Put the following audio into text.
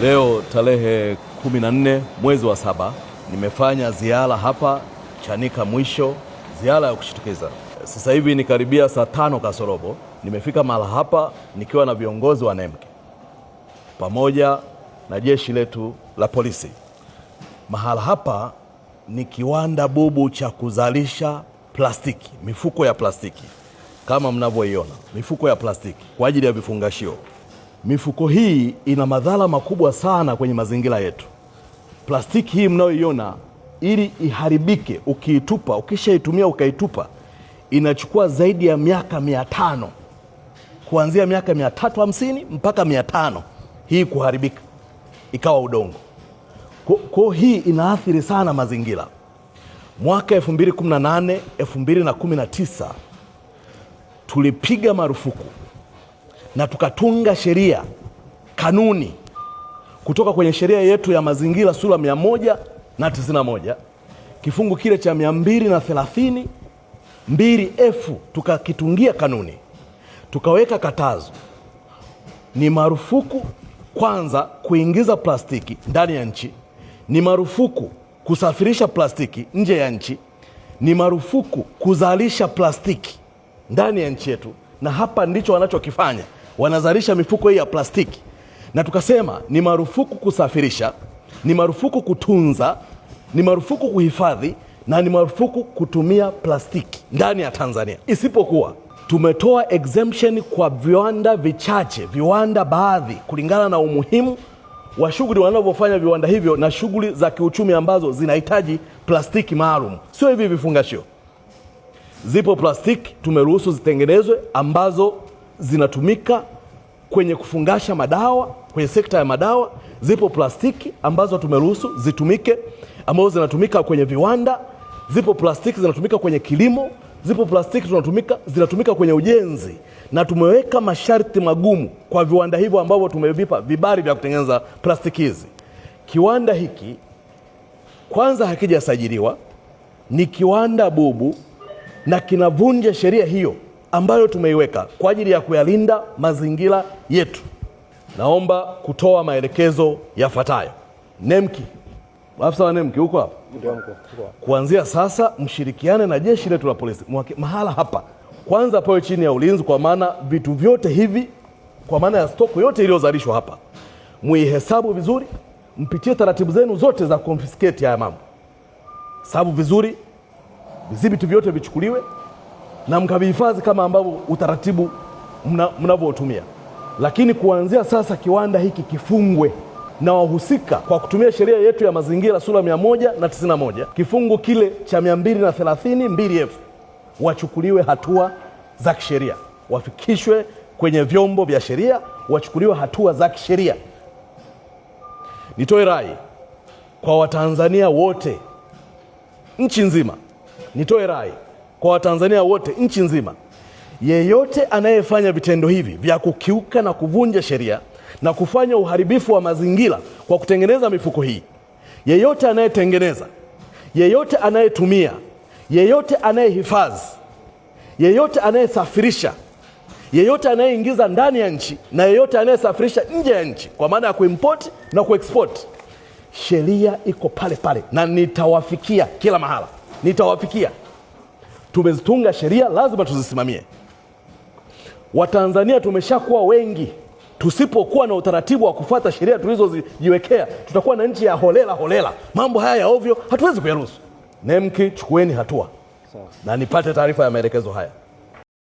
Leo tarehe 14 mwezi wa 7 nimefanya ziara hapa Chanika mwisho, ziara ya kushtukiza. Sasa hivi ni karibia saa 5 kasorobo, nimefika mahali hapa nikiwa na viongozi wa NEMC pamoja na jeshi letu la polisi. Mahali hapa ni kiwanda bubu cha kuzalisha plastiki, mifuko ya plastiki kama mnavyoiona, mifuko ya plastiki kwa ajili ya vifungashio. Mifuko hii ina madhara makubwa sana kwenye mazingira yetu. Plastiki hii mnayoiona, ili iharibike ukiitupa, ukishaitumia ukaitupa, inachukua zaidi ya miaka 500, kuanzia miaka 350 mpaka 500 hii kuharibika ikawa udongo. Kwa hii inaathiri sana mazingira. Mwaka 2018, 2019 tulipiga marufuku na tukatunga sheria, kanuni kutoka kwenye sheria yetu ya mazingira sura 191 kifungu kile cha 230 2F, tukakitungia kanuni, tukaweka katazo. Ni marufuku kwanza kuingiza plastiki ndani ya nchi, ni marufuku kusafirisha plastiki nje ya nchi, ni marufuku kuzalisha plastiki ndani ya nchi yetu. Na hapa ndicho wanachokifanya, wanazalisha mifuko hii ya plastiki. Na tukasema ni marufuku kusafirisha, ni marufuku kutunza, ni marufuku kuhifadhi, na ni marufuku kutumia plastiki ndani ya Tanzania. Isipokuwa tumetoa exemption kwa viwanda vichache, viwanda baadhi, kulingana na umuhimu wa shughuli wanavyofanya viwanda hivyo na shughuli za kiuchumi ambazo zinahitaji plastiki maalum. Sio hivi vifungashio. Zipo plastiki tumeruhusu zitengenezwe ambazo zinatumika kwenye kufungasha madawa, kwenye sekta ya madawa. Zipo plastiki ambazo tumeruhusu zitumike, ambazo zinatumika kwenye viwanda. Zipo plastiki zinatumika kwenye kilimo. Zipo plastiki zinatumika kwenye ujenzi. Na tumeweka masharti magumu kwa viwanda hivyo ambavyo tumevipa vibali vya kutengeneza plastiki hizi. Kiwanda hiki kwanza hakijasajiliwa, ni kiwanda bubu na kinavunja sheria hiyo ambayo tumeiweka kwa ajili ya kuyalinda mazingira yetu. Naomba kutoa maelekezo yafuatayo. NEMC, afisa wa NEMC huko hapa? Kuanzia sasa mshirikiane na jeshi letu la polisi. Mahala hapa kwanza pawe chini ya ulinzi, kwa maana vitu vyote hivi, kwa maana ya stoko yote iliyozalishwa hapa, muihesabu vizuri, mpitie taratibu zenu zote za confiscate haya mambo. Hesabu vizuri, vidhibiti vyote vichukuliwe na mkavihifadhi kama ambavyo utaratibu mnavyotumia. Lakini kuanzia sasa kiwanda hiki kifungwe, na wahusika kwa kutumia sheria yetu ya mazingira sura 191 kifungu kile cha 230 2F wachukuliwe hatua za kisheria, wafikishwe kwenye vyombo vya sheria, wachukuliwe hatua za kisheria. Nitoe rai kwa Watanzania wote nchi nzima, nitoe rai kwa Watanzania wote nchi nzima, yeyote anayefanya vitendo hivi vya kukiuka na kuvunja sheria na kufanya uharibifu wa mazingira kwa kutengeneza mifuko hii, yeyote anayetengeneza, yeyote anayetumia, yeyote anayehifadhi, yeyote anayesafirisha, yeyote anayeingiza ndani ya nchi, na yeyote anayesafirisha nje ya nchi, kwa maana ya kuimport na kuexport, sheria iko pale pale na nitawafikia kila mahala. Nitawafikia. Tumezitunga sheria, lazima tuzisimamie. Watanzania tumeshakuwa wengi. Tusipokuwa na utaratibu wa kufuata sheria tulizojiwekea, tutakuwa na nchi ya holela holela. Mambo haya ya ovyo hatuwezi kuyaruhusu. NEMC, chukueni hatua na nipate taarifa ya maelekezo haya.